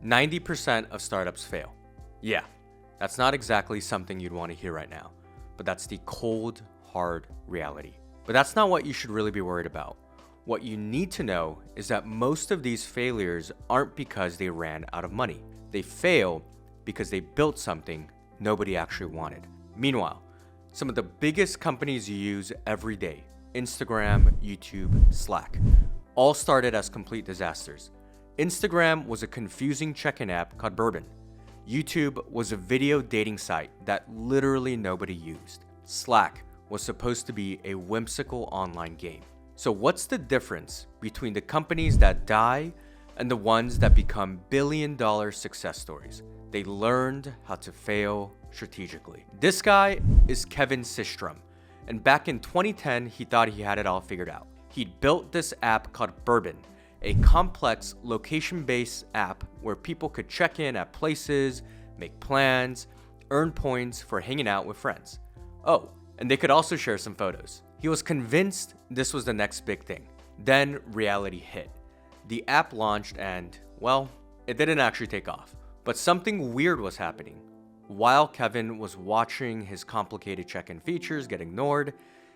90% of startups fail. Yeah, that's not exactly something you'd want to hear right now, but that's the cold, hard reality. But that's not what you should really be worried about. What you need to know is that most of these failures aren't because they ran out of money. They fail because they built something nobody actually wanted. Meanwhile, some of the biggest companies you use every day, Instagram, YouTube, Slack, all started as complete disasters. Instagram was a confusing check-in app called Bourbon. YouTube was a video dating site that literally nobody used. Slack was supposed to be a whimsical online game. So what's the difference between the companies that die and the ones that become billion-dollar success stories? They learned how to fail strategically. This guy is Kevin Systrom, and back in 2010, he thought he had it all figured out. He'd built this app called Bourbon, a complex location-based app where people could check in at places, make plans, earn points for hanging out with friends. Oh, and they could also share some photos. He was convinced this was the next big thing. Then reality hit. The app launched and, well, it didn't actually take off. But something weird was happening. While Kevin was watching his complicated check-in features get ignored,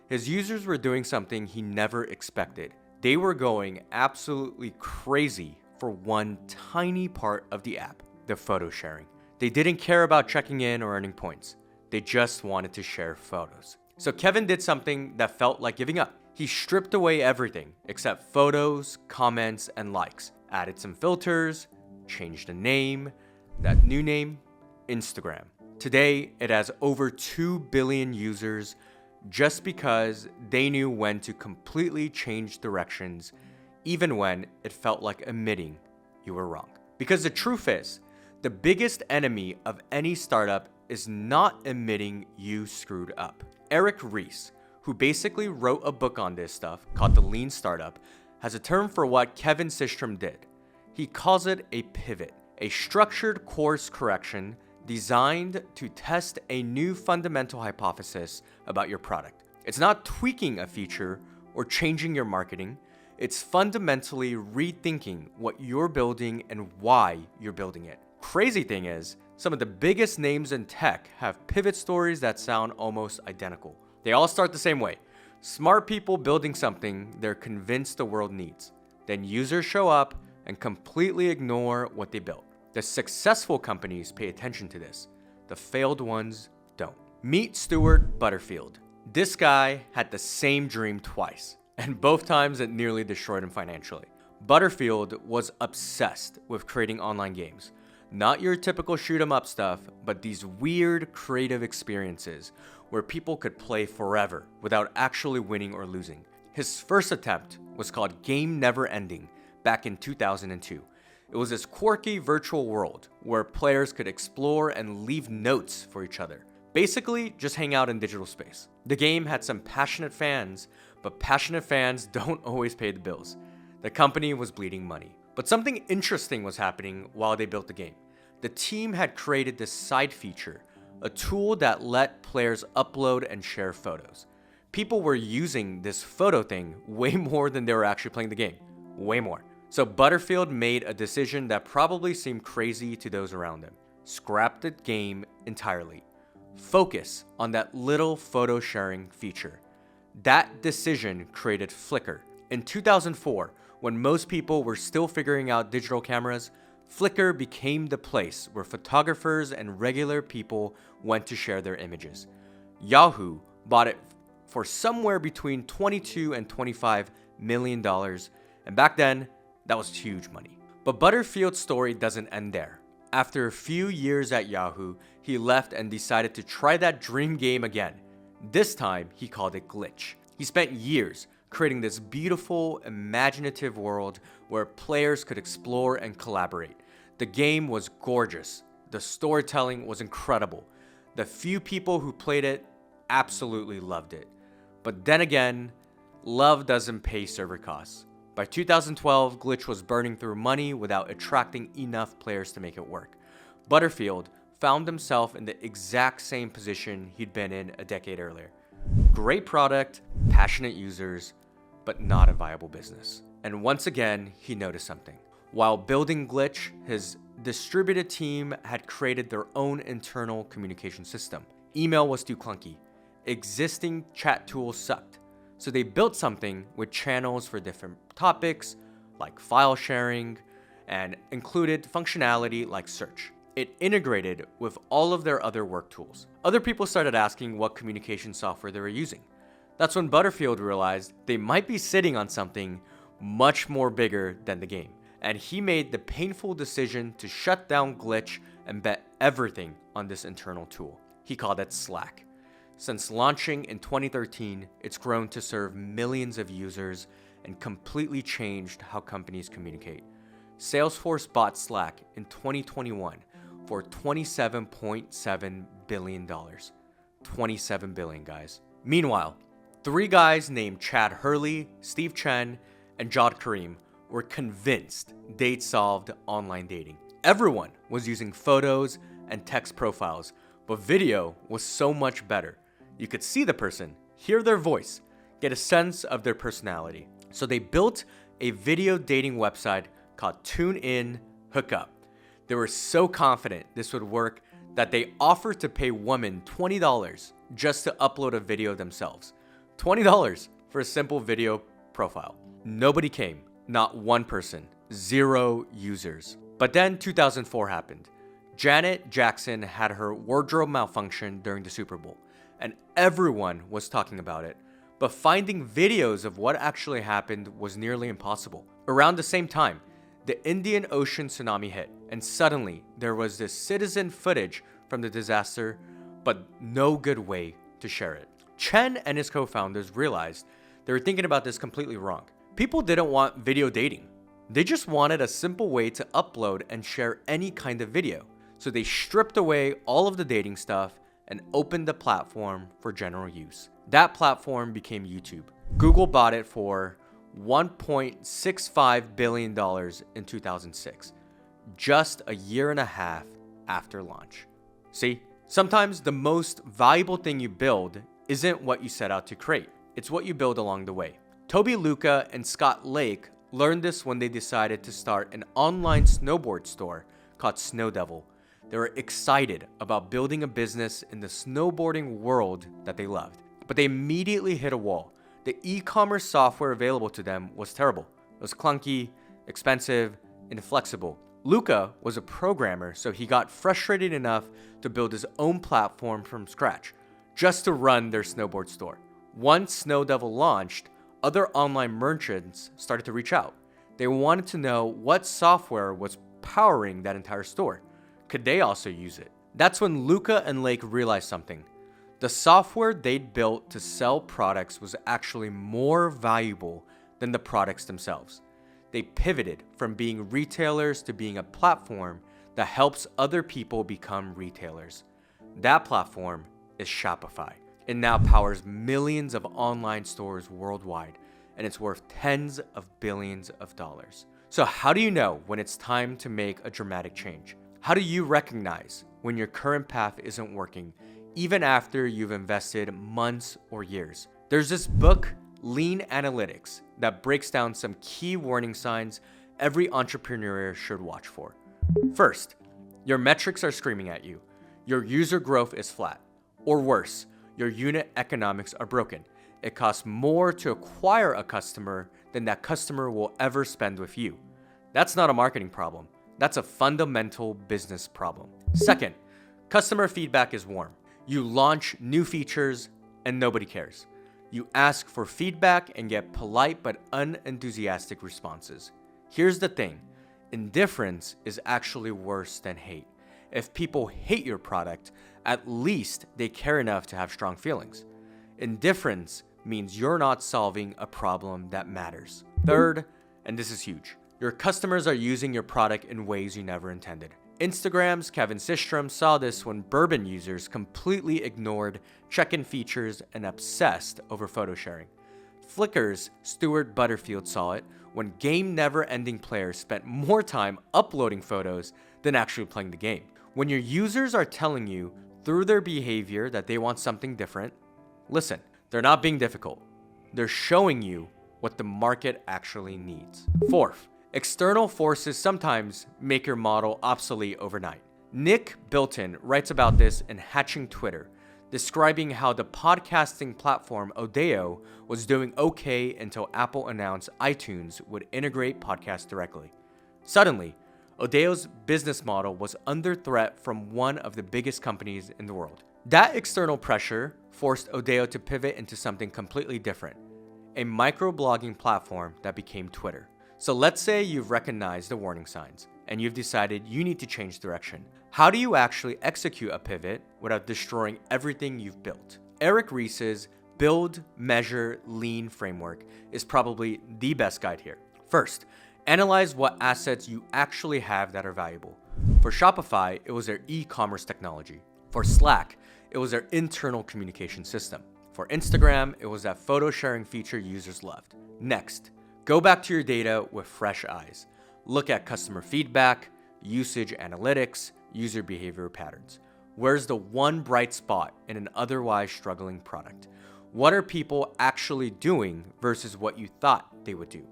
his users were doing something he never expected. They were going absolutely crazy for one tiny part of the app, the photo sharing. They didn't care about checking in or earning points. They just wanted to share photos. So Kevin did something that felt like giving up. He stripped away everything except photos, comments, and likes, added some filters, changed the name, that new name, Instagram. Today, it has over 2 billion users just because they knew when to completely change directions, even when it felt like admitting you were wrong. Because the truth is, the biggest enemy of any startup is not admitting you screwed up. Eric Ries, who basically wrote a book on this stuff called The Lean Startup, has a term for what Kevin Systrom did. He calls it a pivot, a structured course correction designed to test a new fundamental hypothesis about your product. It's not tweaking a feature or changing your marketing. It's fundamentally rethinking what you're building and why you're building it. Crazy thing is, some of the biggest names in tech have pivot stories that sound almost identical. They all start the same way. Smart people building something they're convinced the world needs. Then users show up and completely ignore what they built. The successful companies pay attention to this. The failed ones don't. Meet Stuart Butterfield. This guy had the same dream twice, and both times it nearly destroyed him financially. Butterfield was obsessed with creating online games. Not your typical shoot 'em up stuff, but these weird creative experiences where people could play forever without actually winning or losing. His first attempt was called Game Never Ending back in 2002. It was this quirky virtual world where players could explore and leave notes for each other. Basically, just hang out in digital space. The game had some passionate fans, but passionate fans don't always pay the bills. The company was bleeding money. But something interesting was happening while they built the game. The team had created this side feature, a tool that let players upload and share photos. People were using this photo thing way more than they were actually playing the game. Way more. So Butterfield made a decision that probably seemed crazy to those around him. Scrap the game entirely. Focus on that little photo sharing feature. That decision created Flickr. In 2004, when most people were still figuring out digital cameras, Flickr became the place where photographers and regular people went to share their images. Yahoo bought it for somewhere between $22 and $25 million, and back then, that was huge money. But Butterfield's story doesn't end there. After a few years at Yahoo, he left and decided to try that dream game again. This time, he called it Glitch. He spent years creating this beautiful, imaginative world where players could explore and collaborate. The game was gorgeous. The storytelling was incredible. The few people who played it absolutely loved it. But then again, love doesn't pay server costs. By 2012, Glitch was burning through money without attracting enough players to make it work. Butterfield found himself in the exact same position he'd been in a decade earlier. Great product, passionate users, but not a viable business. And once again, he noticed something. While building Glitch, his distributed team had created their own internal communication system. Email was too clunky. Existing chat tools sucked. So they built something with channels for different topics, like file sharing, and included functionality like search. It integrated with all of their other work tools. Other people started asking what communication software they were using. That's when Butterfield realized they might be sitting on something much more bigger than the game. And he made the painful decision to shut down Glitch and bet everything on this internal tool. He called it Slack. Since launching in 2013, it's grown to serve millions of users and completely changed how companies communicate. Salesforce bought Slack in 2021 for $27.7 billion. 27 billion, guys. Meanwhile, 3 guys named Chad Hurley, Steve Chen, and Jawed Karim were convinced they'd solved online dating. Everyone was using photos and text profiles, but video was so much better. You could see the person, hear their voice, get a sense of their personality. So they built a video dating website called TuneIn Hookup. They were so confident this would work that they offered to pay women $20 just to upload a video themselves. $20 for a simple video profile. Nobody came. Not one person, 0 users. But then 2004 happened. Janet Jackson had her wardrobe malfunction during the Super Bowl, and everyone was talking about it. But finding videos of what actually happened was nearly impossible. Around the same time, the Indian Ocean tsunami hit, and suddenly there was this citizen footage from the disaster, but no good way to share it. Chen and his co-founders realized they were thinking about this completely wrong. People didn't want video dating. They just wanted a simple way to upload and share any kind of video. So they stripped away all of the dating stuff and opened the platform for general use. That platform became YouTube. Google bought it for $1.65 billion in 2006, just a year and a half after launch. See, sometimes the most valuable thing you build isn't what you set out to create. It's what you build along the way. Toby Luca and Scott Lake learned this when they decided to start an online snowboard store called Snow Devil. They were excited about building a business in the snowboarding world that they loved, but they immediately hit a wall. The e-commerce software available to them was terrible. It was clunky, expensive, inflexible. Luca was a programmer, so he got frustrated enough to build his own platform from scratch, just to run their snowboard store. Once Snow Devil launched, other online merchants started to reach out. They wanted to know what software was powering that entire store. Could they also use it? That's when Luca and Lake realized something. The software they'd built to sell products was actually more valuable than the products themselves. They pivoted from being retailers to being a platform that helps other people become retailers. That platform is Shopify. It now powers millions of online stores worldwide, and it's worth tens of billions of dollars. So how do you know when it's time to make a dramatic change? How do you recognize when your current path isn't working, even after you've invested months or years? There's this book, Lean Analytics, that breaks down some key warning signs every entrepreneur should watch for. First, your metrics are screaming at you. Your user growth is flat. Or worse, your unit economics are broken. It costs more to acquire a customer than that customer will ever spend with you. That's not a marketing problem. That's a fundamental business problem. Second, customer feedback is warm. You launch new features and nobody cares. You ask for feedback and get polite but unenthusiastic responses. Here's the thing, indifference is actually worse than hate. If people hate your product, at least they care enough to have strong feelings. Indifference means you're not solving a problem that matters. Third, and this is huge, your customers are using your product in ways you never intended. Instagram's Kevin Systrom saw this when bourbon users completely ignored check-in features and obsessed over photo sharing. Flickr's Stuart Butterfield saw it when game never-ending players spent more time uploading photos than actually playing the game. When your users are telling you through their behavior that they want something different, listen, they're not being difficult. They're showing you what the market actually needs. Fourth, External forces sometimes make your model obsolete overnight. Nick Bilton writes about this in Hatching Twitter, describing how the podcasting platform Odeo was doing okay until Apple announced iTunes would integrate podcasts directly. Suddenly, Odeo's business model was under threat from one of the biggest companies in the world. That external pressure forced Odeo to pivot into something completely different, a microblogging platform that became Twitter. So let's say you've recognized the warning signs and you've decided you need to change direction. How do you actually execute a pivot without destroying everything you've built? Eric Ries's Build, Measure, Lean framework is probably the best guide here. First, analyze what assets you actually have that are valuable. For Shopify, it was their e-commerce technology. For Slack, it was their internal communication system. For Instagram, it was that photo sharing feature users loved. Next, go back to your data with fresh eyes. Look at customer feedback, usage analytics, user behavior patterns. Where's the one bright spot in an otherwise struggling product? What are people actually doing versus what you thought they would do?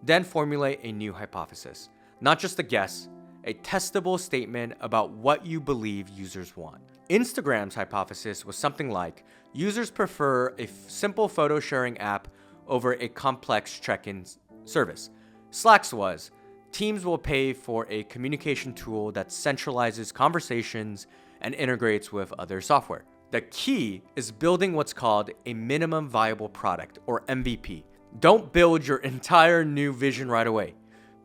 Then formulate a new hypothesis, not just a guess, a testable statement about what you believe users want. Instagram's hypothesis was something like, users prefer a simple photo sharing app over a complex check-in service. Slack's was, teams will pay for a communication tool that centralizes conversations and integrates with other software. The key is building what's called a minimum viable product, or MVP. Don't build your entire new vision right away.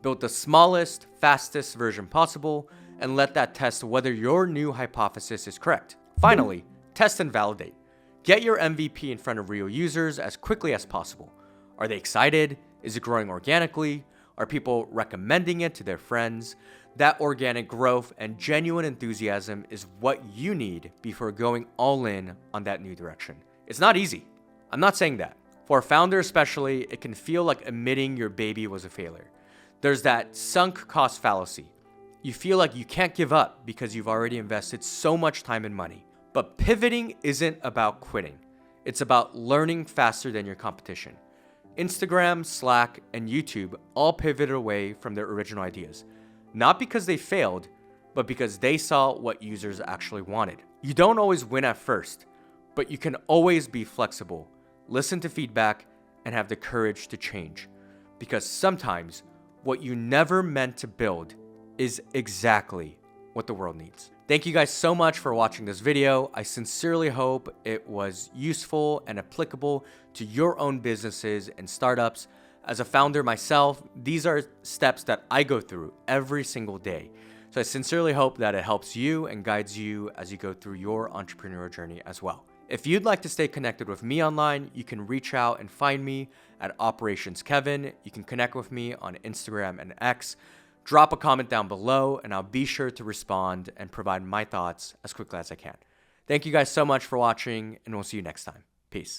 Build the smallest, fastest version possible and let that test whether your new hypothesis is correct. Finally, test and validate. Get your MVP in front of real users as quickly as possible. Are they excited? Is it growing organically? Are people recommending it to their friends? That organic growth and genuine enthusiasm is what you need before going all in on that new direction. It's not easy. I'm not saying that. For a founder especially, it can feel like admitting your baby was a failure. There's that sunk cost fallacy. You feel like you can't give up because you've already invested so much time and money. But pivoting isn't about quitting. It's about learning faster than your competition. Instagram, Slack, and YouTube all pivoted away from their original ideas. Not because they failed, but because they saw what users actually wanted. You don't always win at first, but you can always be flexible, listen to feedback, and have the courage to change. Because sometimes what you never meant to build is exactly what the world needs. Thank you guys so much for watching this video. I sincerely hope it was useful and applicable to your own businesses and startups. As a founder myself, these are steps that I go through every single day. So I sincerely hope that it helps you and guides you as you go through your entrepreneurial journey as well. If you'd like to stay connected with me online, you can reach out and find me at Operations Kevin. You can connect with me on Instagram and X. Drop a comment down below and I'll be sure to respond and provide my thoughts as quickly as I can. Thank you guys so much for watching and we'll see you next time. Peace.